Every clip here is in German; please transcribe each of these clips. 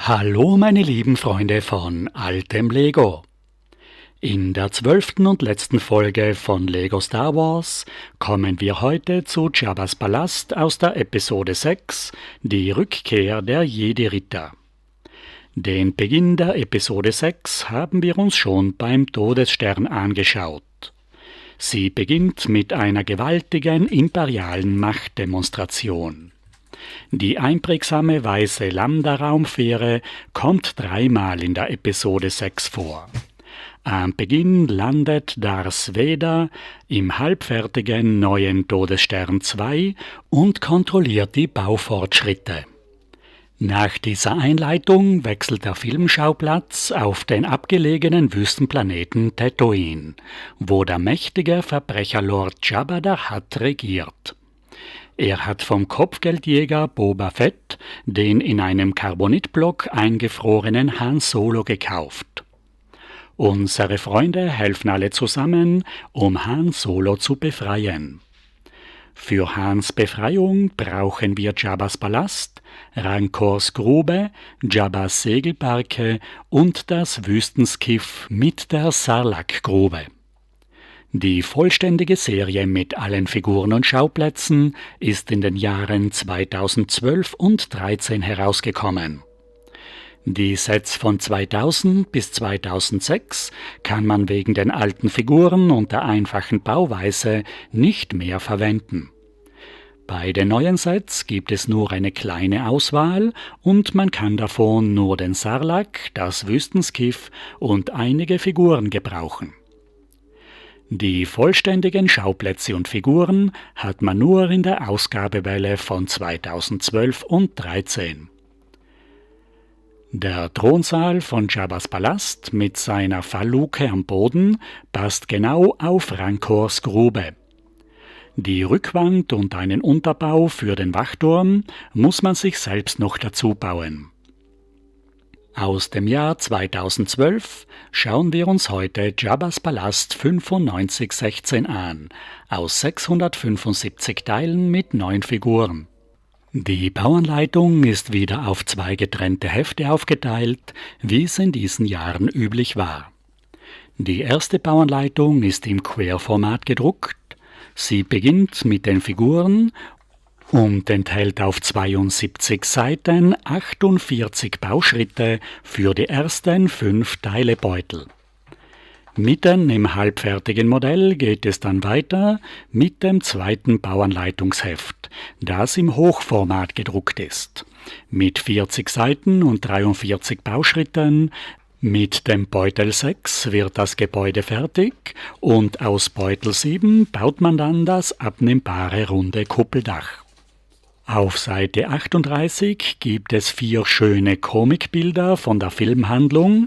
Hallo meine lieben Freunde von altem Lego. In der 12. und letzten Folge von Lego Star Wars kommen wir heute zu Jabba's Palast aus der Episode 6, die Rückkehr der Jedi-Ritter. Den Beginn der Episode 6 haben wir uns schon beim Todesstern angeschaut. Sie beginnt mit einer gewaltigen imperialen Machtdemonstration. Die einprägsame weiße Lambda-Raumfähre kommt dreimal in der Episode 6 vor. Am Beginn landet Darth Vader im halbfertigen neuen Todesstern 2 und kontrolliert die Baufortschritte. Nach dieser Einleitung wechselt der Filmschauplatz auf den abgelegenen Wüstenplaneten Tatooine, wo der mächtige Verbrecherlord Jabba der Hutt regiert. Er hat vom Kopfgeldjäger Boba Fett den in einem Carbonitblock eingefrorenen Han Solo gekauft. Unsere Freunde helfen alle zusammen, um Han Solo zu befreien. Für Hans Befreiung brauchen wir Jabba's Palast, Rancors Grube, Jabba's Segelbarke und das Wüstenskiff mit der Sarlacc-Grube. Die vollständige Serie mit allen Figuren und Schauplätzen ist in den Jahren 2012 und 2013 herausgekommen. Die Sets von 2000 bis 2006 kann man wegen den alten Figuren und der einfachen Bauweise nicht mehr verwenden. Bei den neuen Sets gibt es nur eine kleine Auswahl und man kann davon nur den Sarlacc, das Wüstenskiff und einige Figuren gebrauchen. Die vollständigen Schauplätze und Figuren hat man nur in der Ausgabewelle von 2012 und 2013. Der Thronsaal von Jabba's Palast mit seiner Fallluke am Boden passt genau auf Rancors Grube. Die Rückwand und einen Unterbau für den Wachturm muss man sich selbst noch dazu bauen. Aus dem Jahr 2012 schauen wir uns heute Jabba's Palast 9516 an, aus 675 Teilen mit 9 Figuren. Die Bauanleitung ist wieder auf 2 getrennte Hefte aufgeteilt, wie es in diesen Jahren üblich war. Die erste Bauanleitung ist im Querformat gedruckt. Sie beginnt mit den Figuren und enthält auf 72 Seiten 48 Bauschritte für die ersten 5 Teilebeutel. Mitten im halbfertigen Modell geht es dann weiter mit dem zweiten Bauanleitungsheft, das im Hochformat gedruckt ist. Mit 40 Seiten und 43 Bauschritten. Mit dem Beutel 6 wird das Gebäude fertig und aus Beutel 7 baut man dann das abnehmbare runde Kuppeldach. Auf Seite 38 gibt es 4 schöne Comicbilder von der Filmhandlung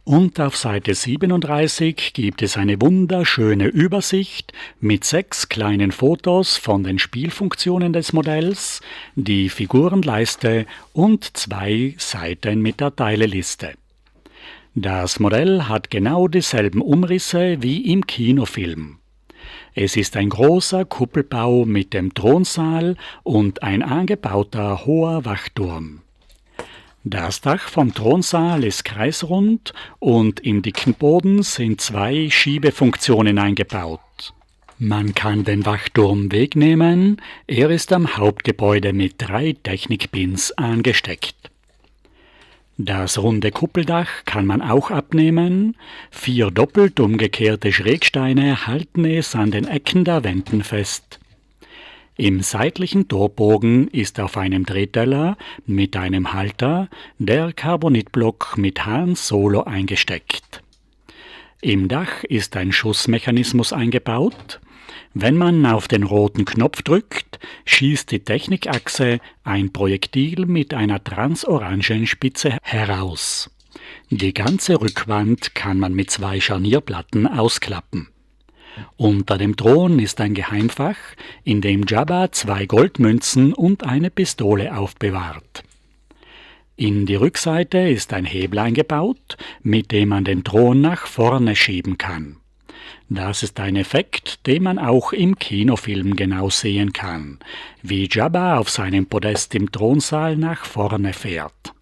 und auf Seite 37 gibt es eine wunderschöne Übersicht mit 6 kleinen Fotos von den Spielfunktionen des Modells, die Figurenleiste und 2 Seiten mit der Teileliste. Das Modell hat genau dieselben Umrisse wie im Kinofilm. Es ist ein großer Kuppelbau mit dem Thronsaal und ein angebauter hoher Wachturm. Das Dach vom Thronsaal ist kreisrund und im dicken Boden sind 2 Schiebefunktionen eingebaut. Man kann den Wachturm wegnehmen, er ist am Hauptgebäude mit 3 Technikpins angesteckt. Das runde Kuppeldach kann man auch abnehmen. 4 doppelt umgekehrte Schrägsteine halten es an den Ecken der Wänden fest. Im seitlichen Torbogen ist auf einem Drehteller mit einem Halter der Carbonitblock mit Han Solo eingesteckt. Im Dach ist ein Schussmechanismus eingebaut. Wenn man auf den roten Knopf drückt, schießt die Technikachse ein Projektil mit einer transorangen Spitze heraus. Die ganze Rückwand kann man mit 2 Scharnierplatten ausklappen. Unter dem Thron ist ein Geheimfach, in dem Jabba 2 Goldmünzen und eine Pistole aufbewahrt. In die Rückseite ist ein Hebel eingebaut, mit dem man den Thron nach vorne schieben kann. Das ist ein Effekt, den man auch im Kinofilm genau sehen kann, wie Jabba auf seinem Podest im Thronsaal nach vorne fährt.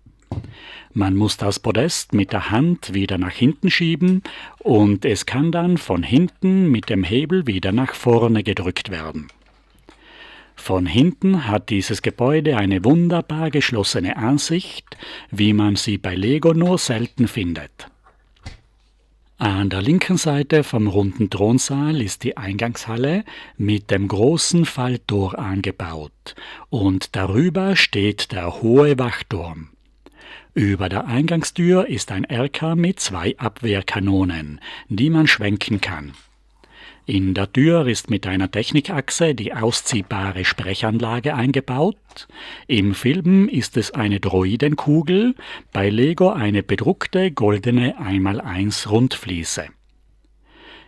Man muss das Podest mit der Hand wieder nach hinten schieben und es kann dann von hinten mit dem Hebel wieder nach vorne gedrückt werden. Von hinten hat dieses Gebäude eine wunderbar geschlossene Ansicht, wie man sie bei Lego nur selten findet. An der linken Seite vom runden Thronsaal ist die Eingangshalle mit dem großen Falltor angebaut und darüber steht der hohe Wachturm. Über der Eingangstür ist ein Erker mit 2 Abwehrkanonen, die man schwenken kann. In der Tür ist mit einer Technikachse die ausziehbare Sprechanlage eingebaut. Im Film ist es eine Droidenkugel, bei Lego eine bedruckte goldene 1x1 Rundfliese.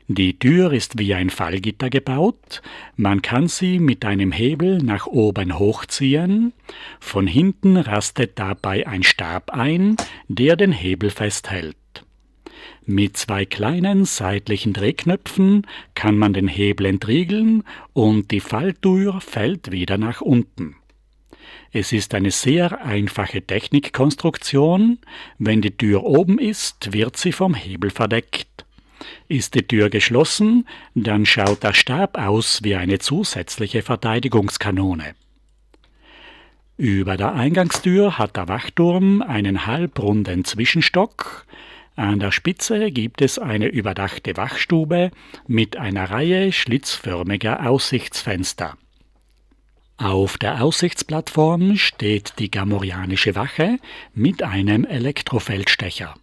Die Tür ist wie ein Fallgitter gebaut, man kann sie mit einem Hebel nach oben hochziehen, von hinten rastet dabei ein Stab ein, der den Hebel festhält. Mit 2 kleinen seitlichen Drehknöpfen kann man den Hebel entriegeln und die Falltür fällt wieder nach unten. Es ist eine sehr einfache Technikkonstruktion. Wenn die Tür oben ist, wird sie vom Hebel verdeckt. Ist die Tür geschlossen, dann schaut der Stab aus wie eine zusätzliche Verteidigungskanone. Über der Eingangstür hat der Wachturm einen halbrunden Zwischenstock. An der Spitze gibt es eine überdachte Wachstube mit einer Reihe schlitzförmiger Aussichtsfenster. Auf der Aussichtsplattform steht die Gamorreanische Wache mit einem Elektrofeldstecher.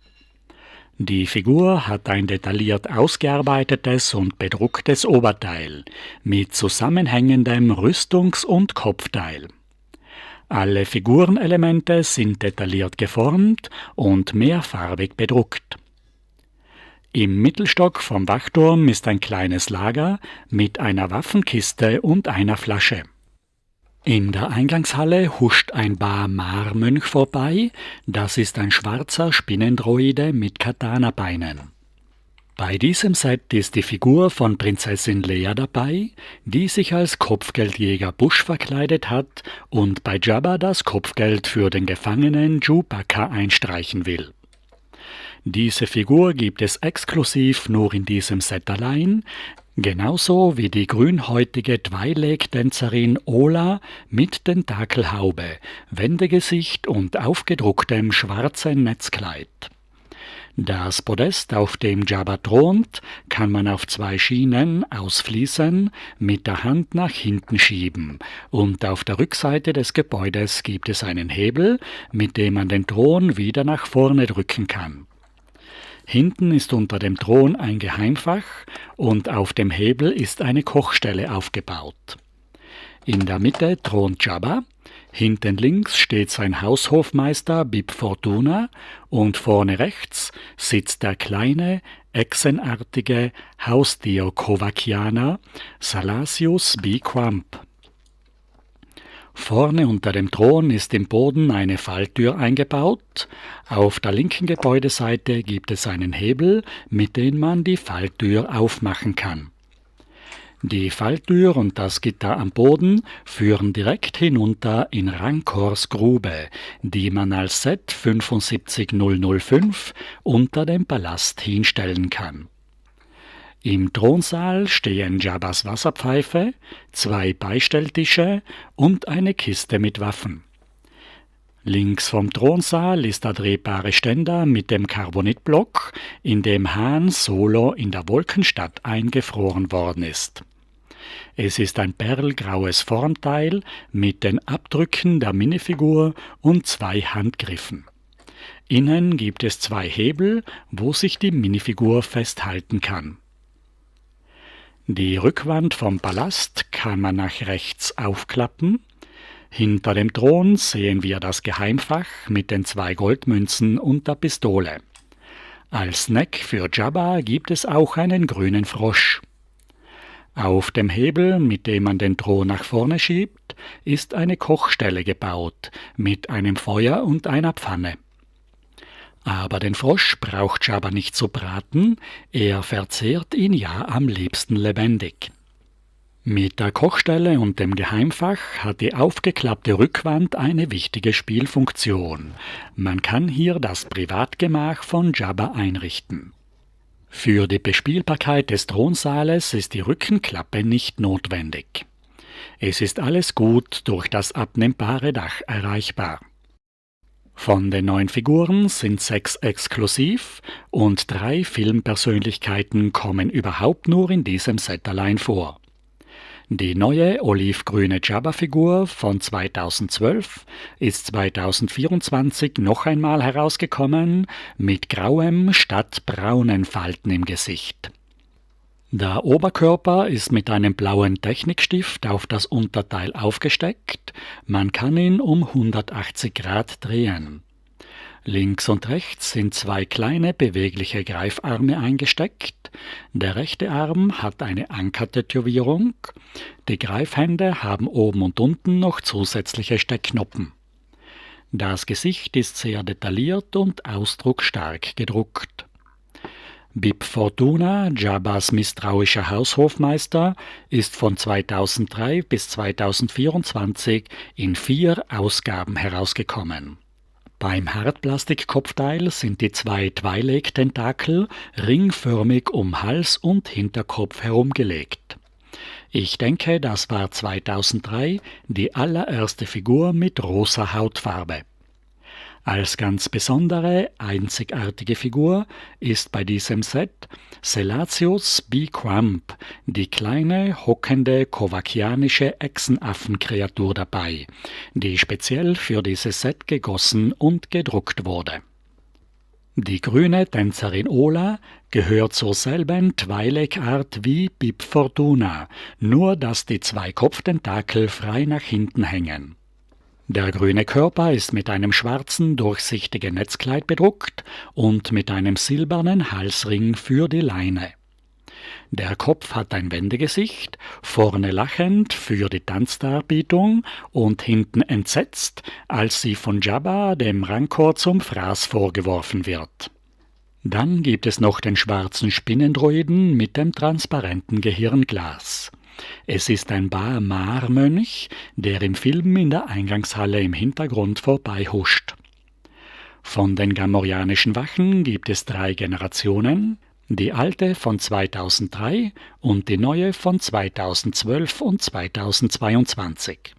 Die Figur hat ein detailliert ausgearbeitetes und bedrucktes Oberteil mit zusammenhängendem Rüstungs- und Kopfteil. Alle Figurenelemente sind detailliert geformt und mehrfarbig bedruckt. Im Mittelstock vom Wachturm ist ein kleines Lager mit einer Waffenkiste und einer Flasche. In der Eingangshalle huscht ein Ba-Mar-Mönch vorbei, das ist ein schwarzer Spinnendroide mit Katana-Beinen. Bei diesem Set ist die Figur von Prinzessin Leia dabei, die sich als Kopfgeldjäger Bush verkleidet hat und bei Jabba das Kopfgeld für den Gefangenen Chewbacca einstreichen will. Diese Figur gibt es exklusiv nur in diesem Set allein, genauso wie die grünhäutige Twi'lek-Tänzerin Ola mit Tentakelhaube, Wendegesicht und aufgedrucktem schwarzen Netzkleid. Das Podest, auf dem Jabba thront, kann man auf 2 Schienen ausfließen, mit der Hand nach hinten schieben und auf der Rückseite des Gebäudes gibt es einen Hebel, mit dem man den Thron wieder nach vorne drücken kann. Hinten ist unter dem Thron ein Geheimfach und auf dem Hebel ist eine Kochstelle aufgebaut. In der Mitte thront Jabba. Hinten links steht sein Haushofmeister Bib Fortuna und vorne rechts sitzt der kleine, echsenartige Hausdier-Kovakianer Salacious B. Crump. Vorne unter dem Thron ist im Boden eine Falltür eingebaut. Auf der linken Gebäudeseite gibt es einen Hebel, mit dem man die Falltür aufmachen kann. Die Falltür und das Gitter am Boden führen direkt hinunter in Rancors Grube, die man als Set 75005 unter dem Palast hinstellen kann. Im Thronsaal stehen Jabbas Wasserpfeife, 2 Beistelltische und eine Kiste mit Waffen. Links vom Thronsaal ist der drehbare Ständer mit dem Carbonitblock, in dem Han Solo in der Wolkenstadt eingefroren worden ist. Es ist ein perlgraues Formteil mit den Abdrücken der Minifigur und 2 Handgriffen. Innen gibt es 2 Hebel, wo sich die Minifigur festhalten kann. Die Rückwand vom Palast kann man nach rechts aufklappen. Hinter dem Thron sehen wir das Geheimfach mit den 2 Goldmünzen und der Pistole. Als Snack für Jabba gibt es auch einen grünen Frosch. Auf dem Hebel, mit dem man den Thron nach vorne schiebt, ist eine Kochstelle gebaut, mit einem Feuer und einer Pfanne. Aber den Frosch braucht Jabba nicht zu braten, er verzehrt ihn ja am liebsten lebendig. Mit der Kochstelle und dem Geheimfach hat die aufgeklappte Rückwand eine wichtige Spielfunktion. Man kann hier das Privatgemach von Jabba einrichten. Für die Bespielbarkeit des Thronsaales ist die Rückenklappe nicht notwendig. Es ist alles gut durch das abnehmbare Dach erreichbar. Von den 9 Figuren sind 6 exklusiv und 3 Filmpersönlichkeiten kommen überhaupt nur in diesem Set allein vor. Die neue olivgrüne Jabba-Figur von 2012 ist 2024 noch einmal herausgekommen mit grauem statt braunen Falten im Gesicht. Der Oberkörper ist mit einem blauen Technikstift auf das Unterteil aufgesteckt, man kann ihn um 180 Grad drehen. Links und rechts sind 2 kleine bewegliche Greifarme eingesteckt, der rechte Arm hat eine Ankertätowierung, die Greifhände haben oben und unten noch zusätzliche Steckknoppen. Das Gesicht ist sehr detailliert und ausdrucksstark gedruckt. Bib Fortuna, Jabbas misstrauischer Haushofmeister, ist von 2003 bis 2024 in 4 Ausgaben herausgekommen. Beim Hartplastikkopfteil sind die 2 Twi'lek-Tentakel ringförmig um Hals und Hinterkopf herumgelegt. Ich denke, das war 2003 die allererste Figur mit rosa Hautfarbe. Als ganz besondere, einzigartige Figur ist bei diesem Set Selatius B. Crump, die kleine, hockende, kovakianische Echsenaffenkreatur dabei, die speziell für dieses Set gegossen und gedruckt wurde. Die grüne Tänzerin Ola gehört zur selben Twi'lek-Art wie Bib Fortuna, nur dass die 2 Kopftentakel frei nach hinten hängen. Der grüne Körper ist mit einem schwarzen, durchsichtigen Netzkleid bedruckt und mit einem silbernen Halsring für die Leine. Der Kopf hat ein Wendegesicht, vorne lachend für die Tanzdarbietung und hinten entsetzt, als sie von Jabba, dem Rancor, zum Fraß vorgeworfen wird. Dann gibt es noch den schwarzen Spinnendroiden mit dem transparenten Gehirnglas. Es ist ein Ba-Mar-Mönch, der im Film in der Eingangshalle im Hintergrund vorbeihuscht. Von den gamorreanischen Wachen gibt es 3 Generationen, die alte von 2003 und die neue von 2012 und 2022.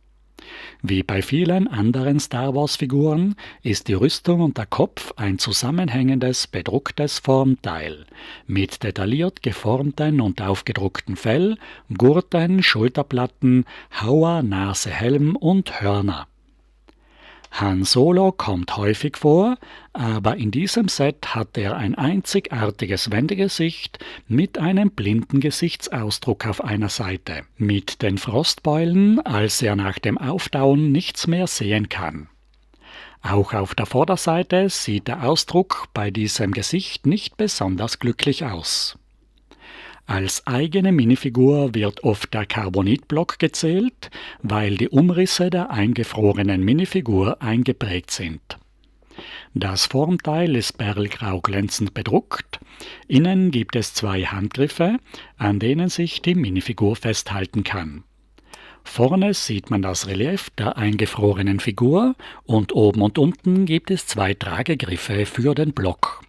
Wie bei vielen anderen Star-Wars-Figuren ist die Rüstung und der Kopf ein zusammenhängendes, bedrucktes Formteil mit detailliert geformten und aufgedruckten Fell, Gurten, Schulterplatten, Hauer, Nase, Helm und Hörner. Han Solo kommt häufig vor, aber in diesem Set hat er ein einzigartiges Wendegesicht mit einem blinden Gesichtsausdruck auf einer Seite, mit den Frostbeulen, als er nach dem Auftauen nichts mehr sehen kann. Auch auf der Vorderseite sieht der Ausdruck bei diesem Gesicht nicht besonders glücklich aus. Als eigene Minifigur wird oft der Carbonitblock gezählt, weil die Umrisse der eingefrorenen Minifigur eingeprägt sind. Das Formteil ist perlgrau glänzend bedruckt, innen gibt es 2 Handgriffe, an denen sich die Minifigur festhalten kann. Vorne sieht man das Relief der eingefrorenen Figur und oben und unten gibt es 2 Tragegriffe für den Block.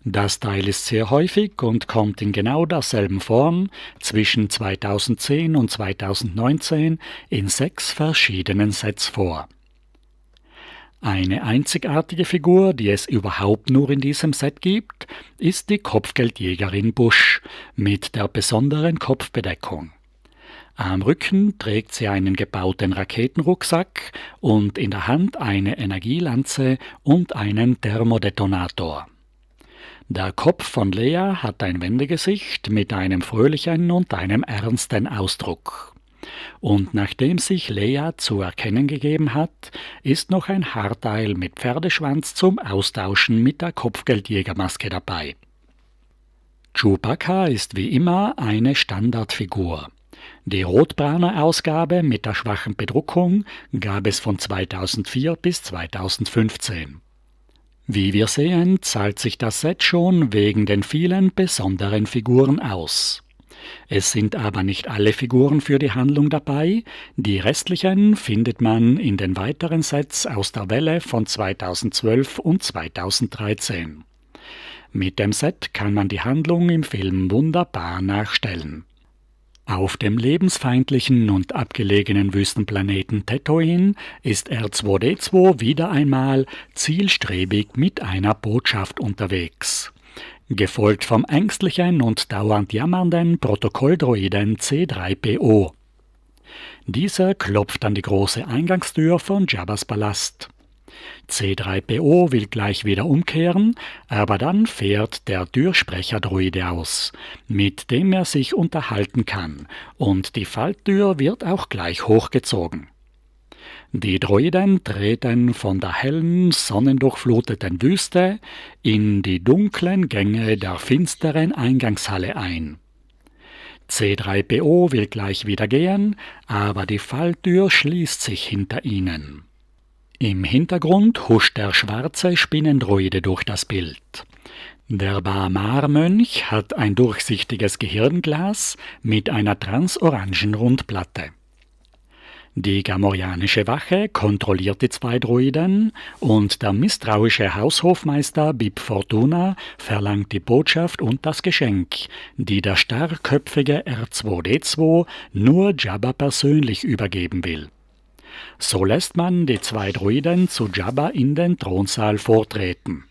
Das Teil ist sehr häufig und kommt in genau derselben Form zwischen 2010 und 2019 in 6 verschiedenen Sets vor. Eine einzigartige Figur, die es überhaupt nur in diesem Set gibt, ist die Kopfgeldjägerin Bush mit der besonderen Kopfbedeckung. Am Rücken trägt sie einen gebauten Raketenrucksack und in der Hand eine Energielanze und einen Thermodetonator. Der Kopf von Leia hat ein Wendegesicht mit einem fröhlichen und einem ernsten Ausdruck. Und nachdem sich Leia zu erkennen gegeben hat, ist noch ein Haarteil mit Pferdeschwanz zum Austauschen mit der Kopfgeldjägermaske dabei. Chewbacca ist wie immer eine Standardfigur. Die rotbraune Ausgabe mit der schwachen Bedruckung gab es von 2004 bis 2015. Wie wir sehen, zahlt sich das Set schon wegen den vielen besonderen Figuren aus. Es sind aber nicht alle Figuren für die Handlung dabei, die restlichen findet man in den weiteren Sets aus der Welle von 2012 und 2013. Mit dem Set kann man die Handlung im Film wunderbar nachstellen. Auf dem lebensfeindlichen und abgelegenen Wüstenplaneten Tatooine ist R2-D2 wieder einmal zielstrebig mit einer Botschaft unterwegs. Gefolgt vom ängstlichen und dauernd jammernden Protokolldroiden C3PO. Dieser klopft an die große Eingangstür von Jabbas Palast. C3PO will gleich wieder umkehren, aber dann fährt der Türsprecherdroide aus, mit dem er sich unterhalten kann, und die Falltür wird auch gleich hochgezogen. Die Droiden treten von der hellen, sonnendurchfluteten Wüste in die dunklen Gänge der finsteren Eingangshalle ein. C3PO will gleich wieder gehen, aber die Falltür schließt sich hinter ihnen. Im Hintergrund huscht der schwarze Spinnendroide durch das Bild. Der Ba'amar-Mönch hat ein durchsichtiges Gehirnglas mit einer transorangen Rundplatte. Die gamorreanische Wache kontrolliert die zwei Droiden und der misstrauische Haushofmeister Bib Fortuna verlangt die Botschaft und das Geschenk, die der starrköpfige R2-D2 nur Jabba persönlich übergeben will. So lässt man die zwei Droiden zu Jabba in den Thronsaal vortreten.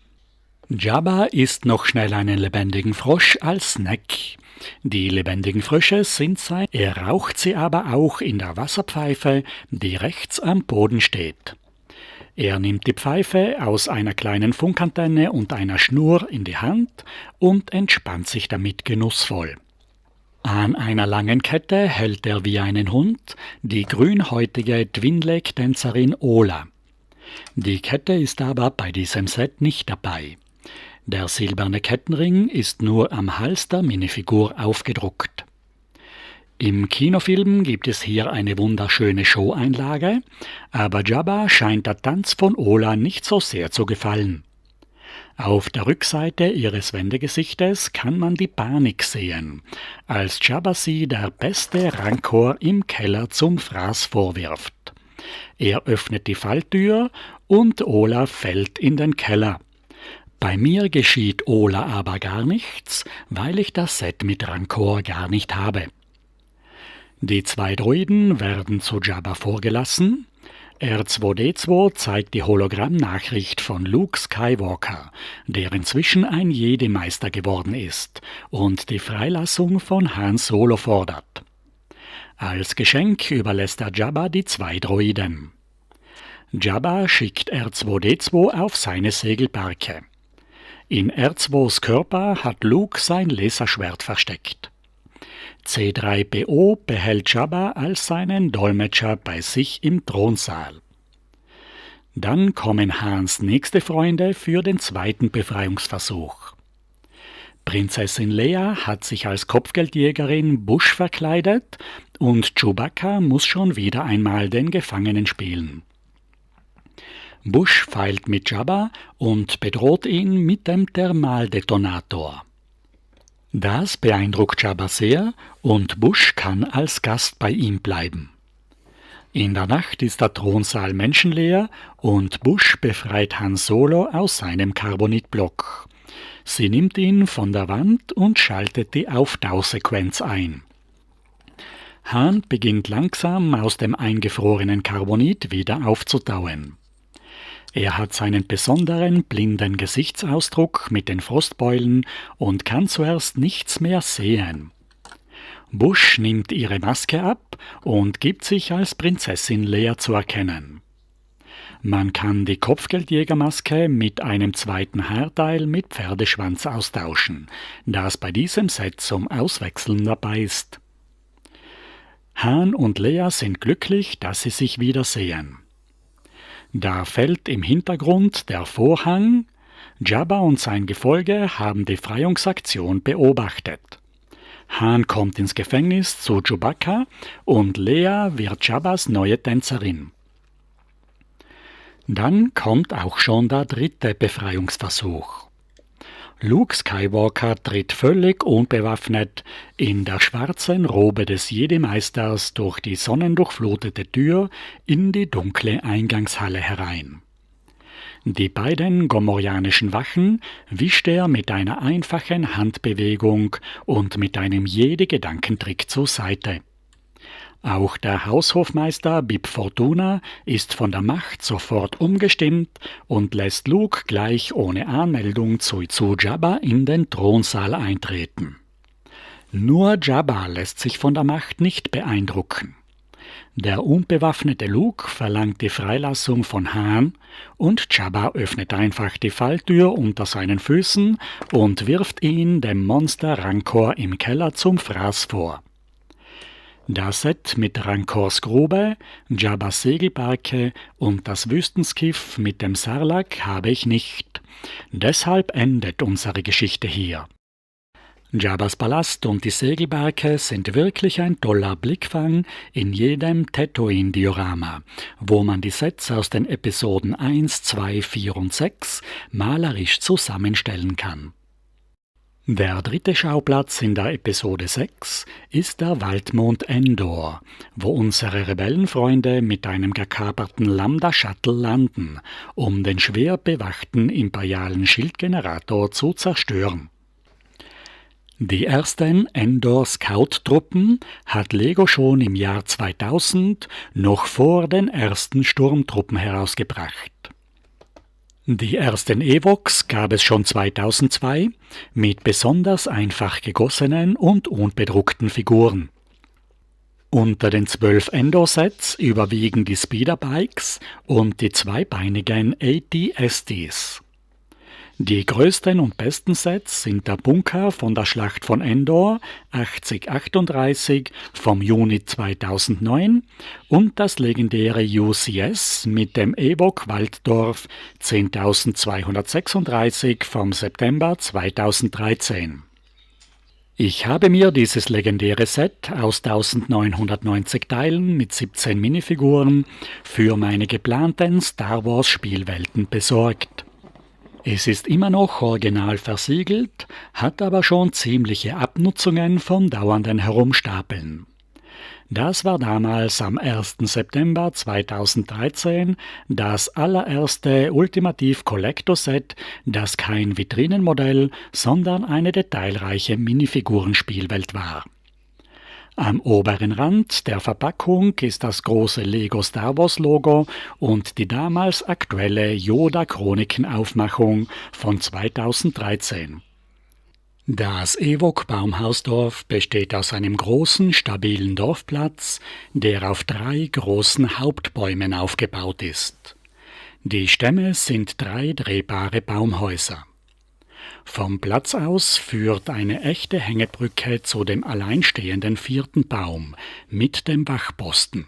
Jabba isst noch schnell einen lebendigen Frosch als Snack. Die lebendigen Frösche sind sein, er raucht sie aber auch in der Wasserpfeife, die rechts am Boden steht. Er nimmt die Pfeife aus einer kleinen Funkantenne und einer Schnur in die Hand und entspannt sich damit genussvoll. An einer langen Kette hält er wie einen Hund die grünhäutige Twinleg-Tänzerin Ola. Die Kette ist aber bei diesem Set nicht dabei. Der silberne Kettenring ist nur am Hals der Minifigur aufgedruckt. Im Kinofilm gibt es hier eine wunderschöne Showeinlage, aber Jabba scheint der Tanz von Ola nicht so sehr zu gefallen. Auf der Rückseite ihres Wendegesichtes kann man die Panik sehen, als Jabba sie der beste Rancor im Keller zum Fraß vorwirft. Er öffnet die Falltür und Ola fällt in den Keller. Bei mir geschieht Ola aber gar nichts, weil ich das Set mit Rancor gar nicht habe. Die zwei Droiden werden zu Jabba vorgelassen. R2-D2 zeigt die Hologrammnachricht von Luke Skywalker, der inzwischen ein Jedi-Meister geworden ist und die Freilassung von Han Solo fordert. Als Geschenk überlässt er Jabba die zwei Droiden. Jabba schickt R2-D2 auf seine Segelbarke. In R2s Körper hat Luke sein Laserschwert versteckt. C3PO behält Jabba als seinen Dolmetscher bei sich im Thronsaal. Dann kommen Hans nächste Freunde für den zweiten Befreiungsversuch. Prinzessin Leia hat sich als Kopfgeldjägerin Bush verkleidet und Chewbacca muss schon wieder einmal den Gefangenen spielen. Bush feilt mit Jabba und bedroht ihn mit dem Thermaldetonator. Das beeindruckt Jabba sehr und Bush kann als Gast bei ihm bleiben. In der Nacht ist der Thronsaal menschenleer und Bush befreit Han Solo aus seinem Carbonitblock. Sie nimmt ihn von der Wand und schaltet die Auftauchsequenz ein. Han beginnt langsam aus dem eingefrorenen Carbonit wieder aufzutauen. Er hat seinen besonderen blinden Gesichtsausdruck mit den Frostbeulen und kann zuerst nichts mehr sehen. Bush nimmt ihre Maske ab und gibt sich als Prinzessin Leia zu erkennen. Man kann die Kopfgeldjägermaske mit einem zweiten Haarteil mit Pferdeschwanz austauschen, das bei diesem Set zum Auswechseln dabei ist. Han und Leia sind glücklich, dass sie sich wiedersehen. Da fällt im Hintergrund der Vorhang. Jabba und sein Gefolge haben die Befreiungsaktion beobachtet. Han kommt ins Gefängnis zu Chewbacca und Leia wird Jabbas neue Tänzerin. Dann kommt auch schon der dritte Befreiungsversuch. Luke Skywalker tritt völlig unbewaffnet in der schwarzen Robe des Jedi-Meisters durch die sonnendurchflutete Tür in die dunkle Eingangshalle herein. Die beiden gomorianischen Wachen wischt er mit einer einfachen Handbewegung und mit einem Jedi-Gedankentrick zur Seite. Auch der Haushofmeister Bib Fortuna ist von der Macht sofort umgestimmt und lässt Luke gleich ohne Anmeldung zu Jabba in den Thronsaal eintreten. Nur Jabba lässt sich von der Macht nicht beeindrucken. Der unbewaffnete Luke verlangt die Freilassung von Han und Jabba öffnet einfach die Falltür unter seinen Füßen und wirft ihn dem Monster Rancor im Keller zum Fraß vor. Das Set mit Rancors Grube, Jabbas Segelbarke und das Wüstenskiff mit dem Sarlacc habe ich nicht. Deshalb endet unsere Geschichte hier. Jabbas Palast und die Segelbarke sind wirklich ein toller Blickfang in jedem Tatooine-Diorama, wo man die Sets aus den Episoden 1, 2, 4 und 6 malerisch zusammenstellen kann. Der dritte Schauplatz in der Episode 6 ist der Waldmond Endor, wo unsere Rebellenfreunde mit einem gekaperten Lambda-Shuttle landen, um den schwer bewachten imperialen Schildgenerator zu zerstören. Die ersten Endor-Scout-Truppen hat Lego schon im Jahr 2000, noch vor den ersten Sturmtruppen herausgebracht. Die ersten Ewoks gab es schon 2002 mit besonders einfach gegossenen und unbedruckten Figuren. Unter den 12 Endor-Sets überwiegen die Speederbikes und die zweibeinigen AT-STs. Die größten und besten Sets sind der Bunker von der Schlacht von Endor 8038 vom Juni 2009 und das legendäre UCS mit dem Ewok Walddorf 10236 vom September 2013. Ich habe mir dieses legendäre Set aus 1990 Teilen mit 17 Minifiguren für meine geplanten Star Wars Spielwelten besorgt. Es ist immer noch original versiegelt, hat aber schon ziemliche Abnutzungen vom dauernden Herumstapeln. Das war damals am 1. September 2013 das allererste Ultimativ Collector Set, das kein Vitrinenmodell, sondern eine detailreiche Minifigurenspielwelt war. Am oberen Rand der Verpackung ist das große Lego Star Wars Logo und die damals aktuelle Yoda-Chroniken-Aufmachung von 2013. Das Ewok Baumhausdorf besteht aus einem großen, stabilen Dorfplatz, der auf 3 großen Hauptbäumen aufgebaut ist. Die Stämme sind 3 drehbare Baumhäuser. Vom Platz aus führt eine echte Hängebrücke zu dem alleinstehenden 4. Baum mit dem Wachposten.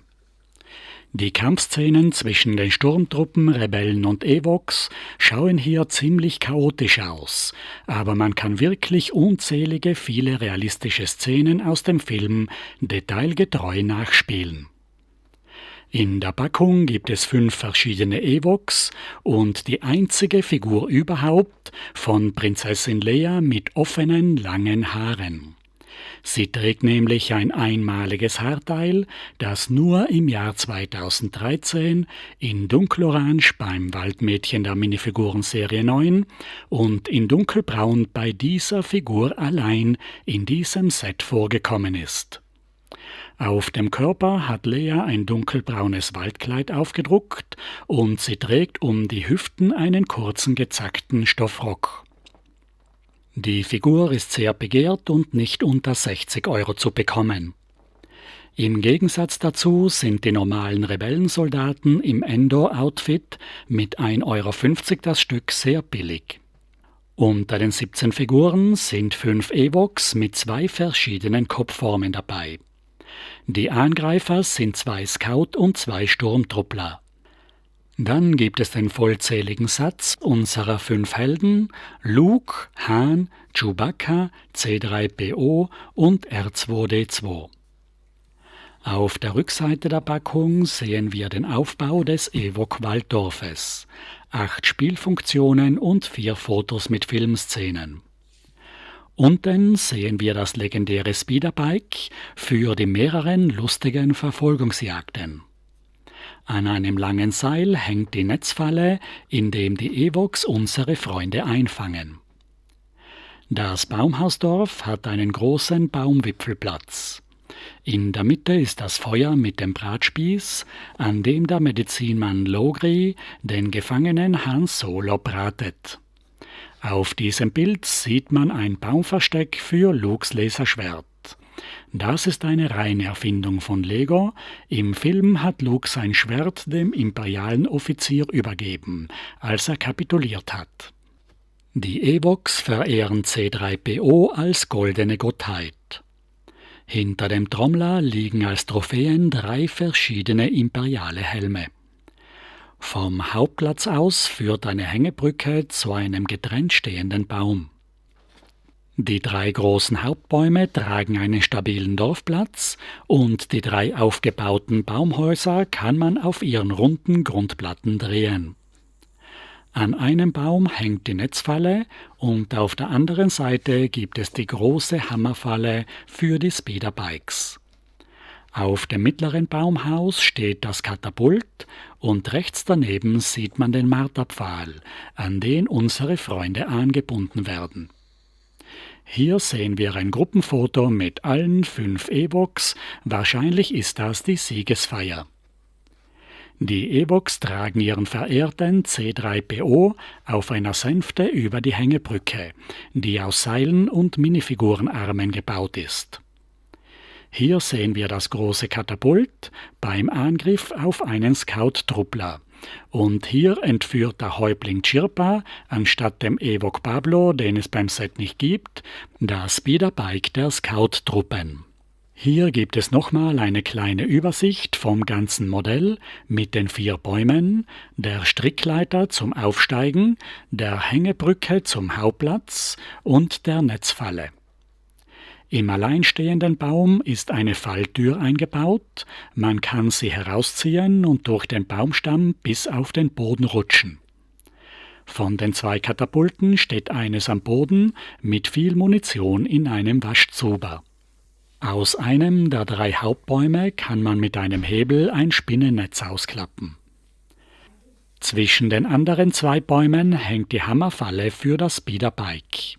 Die Kampfszenen zwischen den Sturmtruppen, Rebellen und Ewoks schauen hier ziemlich chaotisch aus, aber man kann wirklich unzählige viele realistische Szenen aus dem Film detailgetreu nachspielen. In der Packung gibt es 5 verschiedene Ewoks und die einzige Figur überhaupt von Prinzessin Leia mit offenen, langen Haaren. Sie trägt nämlich ein einmaliges Haarteil, das nur im Jahr 2013 in Dunkelorange beim Waldmädchen der Minifigurenserie 9 und in Dunkelbraun bei dieser Figur allein in diesem Set vorgekommen ist. Auf dem Körper hat Lea ein dunkelbraunes Waldkleid aufgedruckt und sie trägt um die Hüften einen kurzen gezackten Stoffrock. Die Figur ist sehr begehrt und nicht unter 60 € zu bekommen. Im Gegensatz dazu sind die normalen Rebellensoldaten im Endor-Outfit mit 1,50 € das Stück sehr billig. Unter den 17 Figuren sind 5 Ewoks mit 2 verschiedenen Kopfformen dabei. Die Angreifer sind 2 Scout und 2 Sturmtruppler. Dann gibt es den vollzähligen Satz unserer 5 Helden, Luke, Han, Chewbacca, C-3PO und R2-D2. Auf der Rückseite der Packung sehen wir den Aufbau des Ewok-Walddorfes, 8 Spielfunktionen und 4 Fotos mit Filmszenen. Unten sehen wir das legendäre Speederbike für die mehreren lustigen Verfolgungsjagden. An einem langen Seil hängt die Netzfalle, in dem die Ewoks unsere Freunde einfangen. Das Baumhausdorf hat einen großen Baumwipfelplatz. In der Mitte ist das Feuer mit dem Bratspieß, an dem der Medizinmann Logri den Gefangenen Han Solo bratet. Auf diesem Bild sieht man ein Baumversteck für Lukes Laserschwert. Das ist eine reine Erfindung von Lego. Im Film hat Luke sein Schwert dem imperialen Offizier übergeben, als er kapituliert hat. Die Ewoks verehren C-3PO als goldene Gottheit. Hinter dem Trommler liegen als Trophäen 3 verschiedene imperiale Helme. Vom Hauptplatz aus führt eine Hängebrücke zu einem getrennt stehenden Baum. Die 3 großen Hauptbäume tragen einen stabilen Dorfplatz und die 3 aufgebauten Baumhäuser kann man auf ihren runden Grundplatten drehen. An einem Baum hängt die Netzfalle und auf der anderen Seite gibt es die große Hammerfalle für die Speederbikes. Auf dem mittleren Baumhaus steht das Katapult und rechts daneben sieht man den Marterpfahl, an den unsere Freunde angebunden werden. Hier sehen wir ein Gruppenfoto mit allen 5 Ewoks, wahrscheinlich ist das die Siegesfeier. Die Ewoks tragen ihren verehrten C-3PO auf einer Sänfte über die Hängebrücke, die aus Seilen und Minifigurenarmen gebaut ist. Hier sehen wir das große Katapult beim Angriff auf einen Scout-Truppler. Und hier entführt der Häuptling Chirpa, anstatt dem Ewok Pablo, den es beim Set nicht gibt, das Speederbike der Scout-Truppen. Hier gibt es nochmal eine kleine Übersicht vom ganzen Modell mit den 4 Bäumen, der Strickleiter zum Aufsteigen, der Hängebrücke zum Hauptplatz und der Netzfalle. Im alleinstehenden Baum ist eine Falltür eingebaut, man kann sie herausziehen und durch den Baumstamm bis auf den Boden rutschen. Von den 2 Katapulten steht eines am Boden mit viel Munition in einem Waschzuber. Aus einem der 3 Hauptbäume kann man mit einem Hebel ein Spinnennetz ausklappen. Zwischen den anderen 2 Bäumen hängt die Hammerfalle für das Speederbike.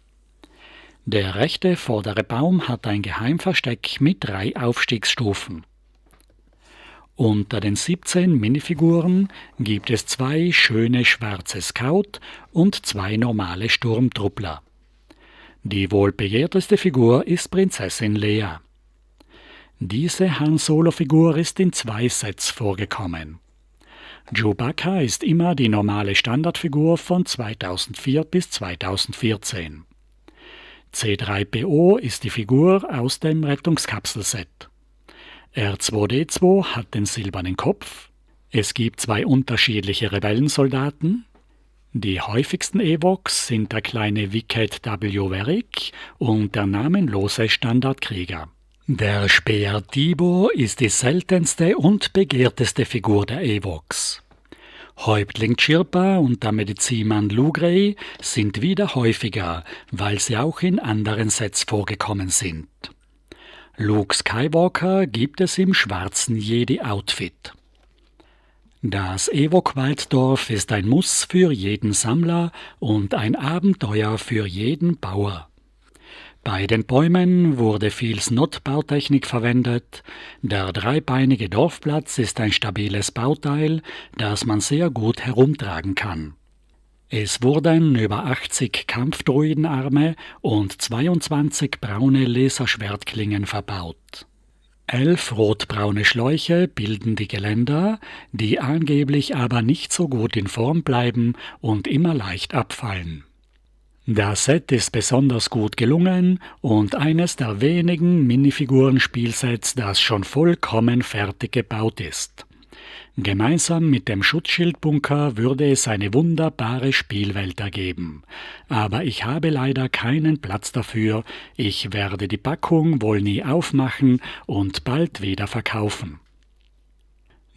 Der rechte vordere Baum hat ein Geheimversteck mit 3 Aufstiegsstufen. Unter den 17 Minifiguren gibt es 2 schöne schwarze Scout und 2 normale Sturmtruppler. Die wohl begehrteste Figur ist Prinzessin Leia. Diese Han-Solo-Figur ist in 2 Sets vorgekommen. Chewbacca ist immer die normale Standardfigur von 2004 bis 2014. C-3PO ist die Figur aus dem Rettungskapselset. R2-D2 hat den silbernen Kopf. Es gibt 2 unterschiedliche Rebellensoldaten. Die häufigsten Ewoks sind der kleine Wicket W. Varric und der namenlose Standardkrieger. Der Speer Tibo ist die seltenste und begehrteste Figur der Ewoks. Häuptling Chirpa und der Medizinmann Lugray sind wieder häufiger, weil sie auch in anderen Sets vorgekommen sind. Luke Skywalker gibt es im schwarzen Jedi-Outfit. Das Ewok-Walddorf ist ein Muss für jeden Sammler und ein Abenteuer für jeden Bauer. Bei den Bäumen wurde viel Snot-Bautechnik verwendet. Der dreibeinige Dorfplatz ist ein stabiles Bauteil, das man sehr gut herumtragen kann. Es wurden über 80 Kampfdruidenarme und 22 braune Laserschwertklingen verbaut. 11 rotbraune Schläuche bilden die Geländer, die angeblich aber nicht so gut in Form bleiben und immer leicht abfallen. Das Set ist besonders gut gelungen und eines der wenigen Minifiguren-Spielsets, das schon vollkommen fertig gebaut ist. Gemeinsam mit dem Schutzschildbunker würde es eine wunderbare Spielwelt ergeben. Aber ich habe leider keinen Platz dafür, ich werde die Packung wohl nie aufmachen und bald wieder verkaufen.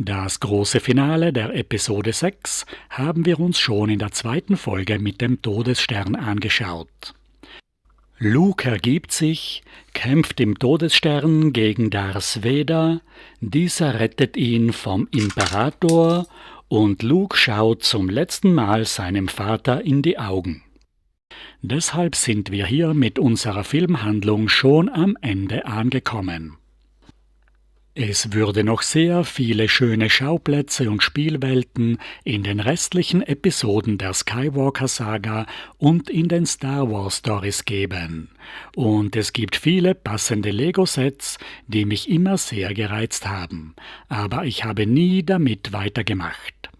Das große Finale der Episode 6 haben wir uns schon in der 2. Folge mit dem Todesstern angeschaut. Luke ergibt sich, kämpft im Todesstern gegen Darth Vader, dieser rettet ihn vom Imperator und Luke schaut zum letzten Mal seinem Vater in die Augen. Deshalb sind wir hier mit unserer Filmhandlung schon am Ende angekommen. Es würde noch sehr viele schöne Schauplätze und Spielwelten in den restlichen Episoden der Skywalker-Saga und in den Star Wars-Stories geben. Und es gibt viele passende Lego-Sets, die mich immer sehr gereizt haben. Aber ich habe nie damit weitergemacht.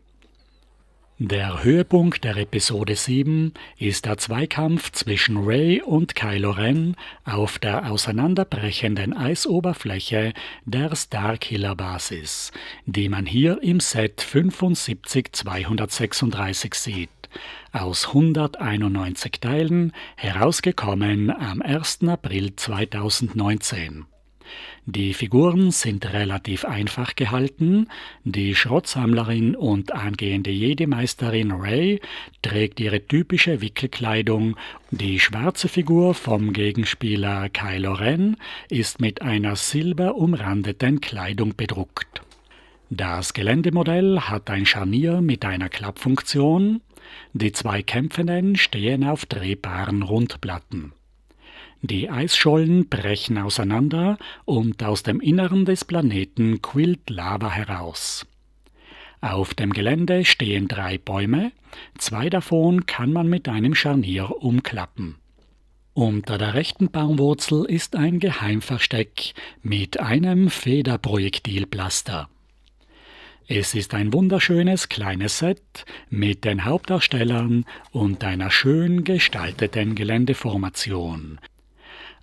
Der Höhepunkt der Episode 7 ist der Zweikampf zwischen Rey und Kylo Ren auf der auseinanderbrechenden Eisoberfläche der Starkiller-Basis, die man hier im Set 75236 sieht, aus 191 Teilen, herausgekommen am 1. April 2019. Die Figuren sind relativ einfach gehalten. Die Schrottsammlerin und angehende Jedi-Meisterin Rey trägt ihre typische Wickelkleidung. Die schwarze Figur vom Gegenspieler Kylo Ren ist mit einer silberumrandeten Kleidung bedruckt. Das Geländemodell hat ein Scharnier mit einer Klappfunktion. Die zwei Kämpfenden stehen auf drehbaren Rundplatten. Die Eisschollen brechen auseinander und aus dem Inneren des Planeten quillt Lava heraus. Auf dem Gelände stehen 3 Bäume, 2 davon kann man mit einem Scharnier umklappen. Unter der rechten Baumwurzel ist ein Geheimversteck mit einem Federprojektilplaster. Es ist ein wunderschönes kleines Set mit den Hauptdarstellern und einer schön gestalteten Geländeformation.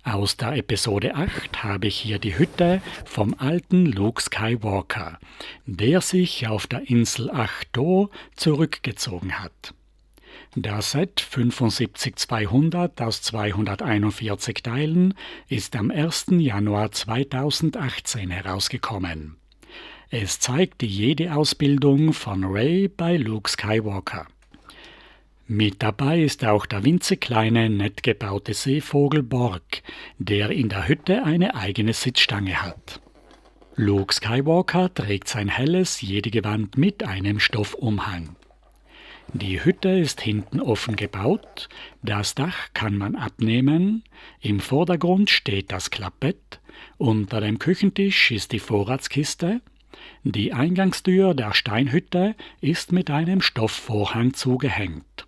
Aus der Episode 8 habe ich hier die Hütte vom alten Luke Skywalker, der sich auf der Insel Ahch-To zurückgezogen hat. Das Set 75200 aus 241 Teilen ist am 1. Januar 2018 herausgekommen. Es zeigt die Jedi-Ausbildung von Rey bei Luke Skywalker. Mit dabei ist auch der winzig kleine, nett gebaute Seevogel Borg, der in der Hütte eine eigene Sitzstange hat. Luke Skywalker trägt sein helles Jedi-Gewand mit einem Stoffumhang. Die Hütte ist hinten offen gebaut, das Dach kann man abnehmen, im Vordergrund steht das Klappbett, unter dem Küchentisch ist die Vorratskiste, die Eingangstür der Steinhütte ist mit einem Stoffvorhang zugehängt.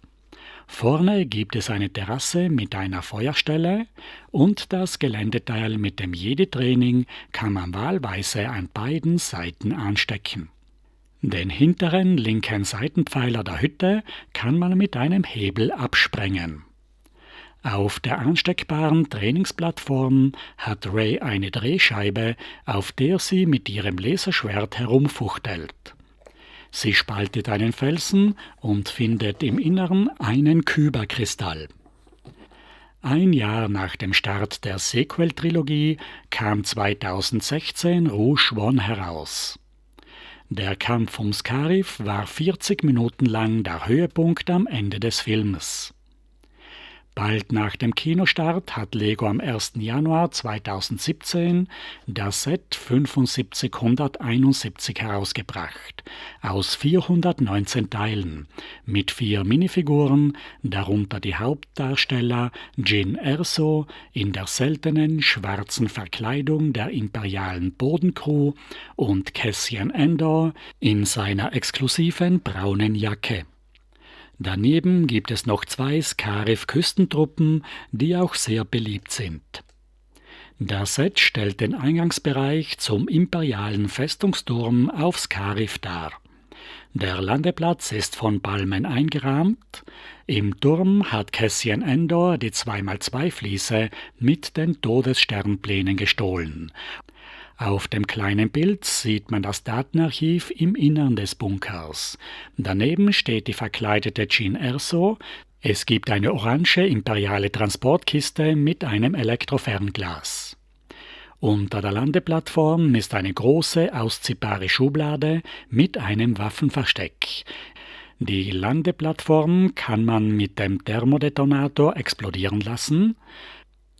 Vorne gibt es eine Terrasse mit einer Feuerstelle und das Geländeteil mit dem Jedi-Training kann man wahlweise an beiden Seiten anstecken. Den hinteren linken Seitenpfeiler der Hütte kann man mit einem Hebel absprengen. Auf der ansteckbaren Trainingsplattform hat Rey eine Drehscheibe, auf der sie mit ihrem Laserschwert herumfuchtelt. Sie spaltet einen Felsen und findet im Inneren einen Kyberkristall. Ein Jahr nach dem Start der Sequel-Trilogie kam 2016 Rouge One heraus. Der Kampf um Scarif war 40 Minuten lang der Höhepunkt am Ende des Films. Bald nach dem Kinostart hat Lego am 1. Januar 2017 das Set 75171 herausgebracht, aus 419 Teilen, mit 4 Minifiguren, darunter die Hauptdarsteller Jyn Erso in der seltenen schwarzen Verkleidung der imperialen Bodencrew und Cassian Andor in seiner exklusiven braunen Jacke. Daneben gibt es noch 2 Scarif-Küstentruppen, die auch sehr beliebt sind. Das Set stellt den Eingangsbereich zum imperialen Festungsturm auf Scarif dar. Der Landeplatz ist von Palmen eingerahmt. Im Turm hat Cassian Andor die 2x2-Fliese mit den Todessternplänen gestohlen. Auf dem kleinen Bild sieht man das Datenarchiv im Innern des Bunkers. Daneben steht die verkleidete Jyn Erso. Es gibt eine orange imperiale Transportkiste mit einem Elektrofernglas. Unter der Landeplattform ist eine große, ausziehbare Schublade mit einem Waffenversteck. Die Landeplattform kann man mit dem Thermodetonator explodieren lassen.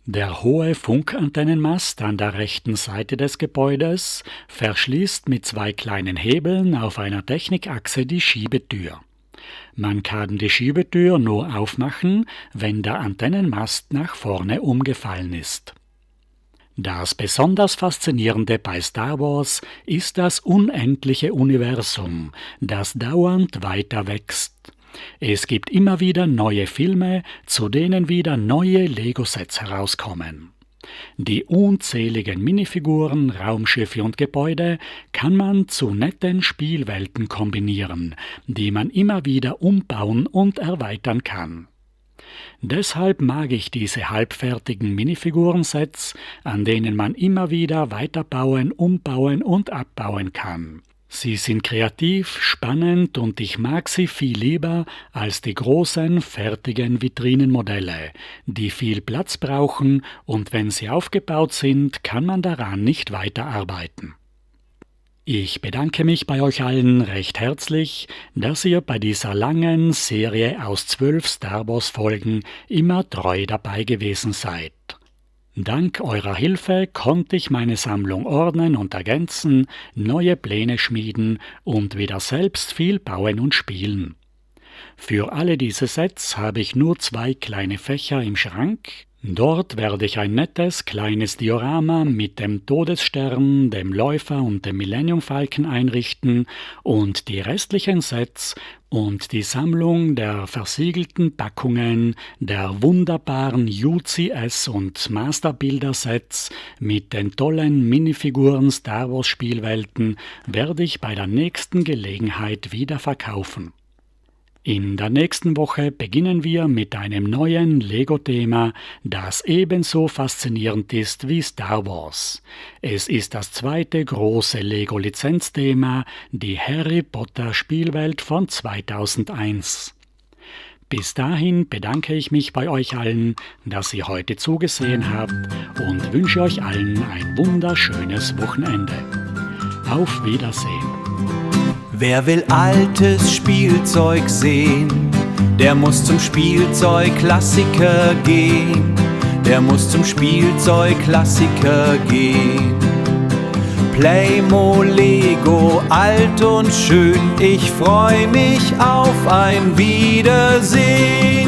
Der hohe Funkantennenmast an der rechten Seite des Gebäudes verschließt mit 2 kleinen Hebeln auf einer Technikachse die Schiebetür. Man kann die Schiebetür nur aufmachen, wenn der Antennenmast nach vorne umgefallen ist. Das besonders Faszinierende bei Star Wars ist das unendliche Universum, das dauernd weiter wächst. Es gibt immer wieder neue Filme, zu denen wieder neue Lego-Sets herauskommen. Die unzähligen Minifiguren, Raumschiffe und Gebäude kann man zu netten Spielwelten kombinieren, die man immer wieder umbauen und erweitern kann. Deshalb mag ich diese halbfertigen Minifigurensets, an denen man immer wieder weiterbauen, umbauen und abbauen kann. Sie sind kreativ, spannend und ich mag sie viel lieber als die großen, fertigen Vitrinenmodelle, die viel Platz brauchen und wenn sie aufgebaut sind, kann man daran nicht weiterarbeiten. Ich bedanke mich bei euch allen recht herzlich, dass ihr bei dieser langen Serie aus 12 Star Wars Folgen immer treu dabei gewesen seid. Dank eurer Hilfe konnte ich meine Sammlung ordnen und ergänzen, neue Pläne schmieden und wieder selbst viel bauen und spielen. Für alle diese Sets habe ich nur 2 kleine Fächer im Schrank. Dort werde ich ein nettes kleines Diorama mit dem Todesstern, dem Läufer und dem Millennium Falcon einrichten und die restlichen Sets und die Sammlung der versiegelten Packungen der wunderbaren UCS und Masterbilder-Sets mit den tollen Minifiguren Star Wars Spielwelten werde ich bei der nächsten Gelegenheit wieder verkaufen. In der nächsten Woche beginnen wir mit einem neuen Lego-Thema, das ebenso faszinierend ist wie Star Wars. Es ist das zweite große Lego-Lizenzthema, die Harry Potter Spielwelt von 2001. Bis dahin bedanke ich mich bei euch allen, dass ihr heute zugesehen habt und wünsche euch allen ein wunderschönes Wochenende. Auf Wiedersehen. Wer will altes Spielzeug sehen, der muss zum Spielzeugklassiker gehen. Der muss zum Spielzeugklassiker gehen. Playmo, Lego, alt und schön, ich freu mich auf ein Wiedersehen.